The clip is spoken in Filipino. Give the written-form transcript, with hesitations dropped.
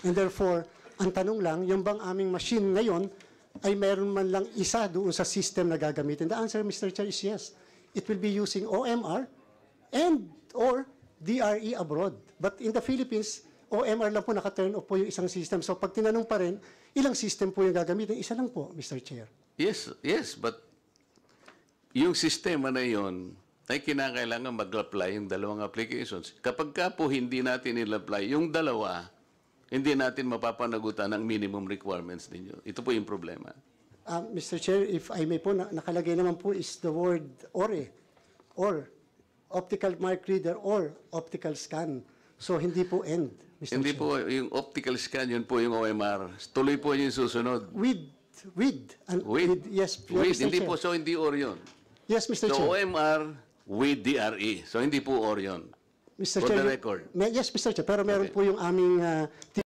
And therefore, ang tanong lang, yung bang aming machine ngayon ay mayroon man lang isa doon sa system na gagamitin? The answer, Mr. Chair, is yes. It will be using OMR and or DRE abroad. But in the Philippines, OMR lang po naka-turn off po yung isang system. So pag tinanong pa rin, ilang system po yung gagamitin? Isa lang po, Mr. Chair. Yes, but yung sistema na yon ay kinakailangan mag-apply yung dalawang applications. Kapag ka po hindi natin i-apply yung dalawa, hindi natin mapapanagutan ang minimum requirements ninyo. Ito po yung problema. Mr. Chair, if I may po, nakalagay naman po is the word ORE, or optical mark reader, or optical scan. So, hindi po end, Mr. Hindi Chair. po yung optical scan, yun po yung OMR. Tuloy po yung susunod. With, yes, With, Mr. hindi Chair. po, so hindi or yun. Yes, Mr. So, Chair. OMR with DRE. So, hindi po or yun. Mr. For Chair, the record. Yes, Mr. Chair, pero meron Okay. po yung aming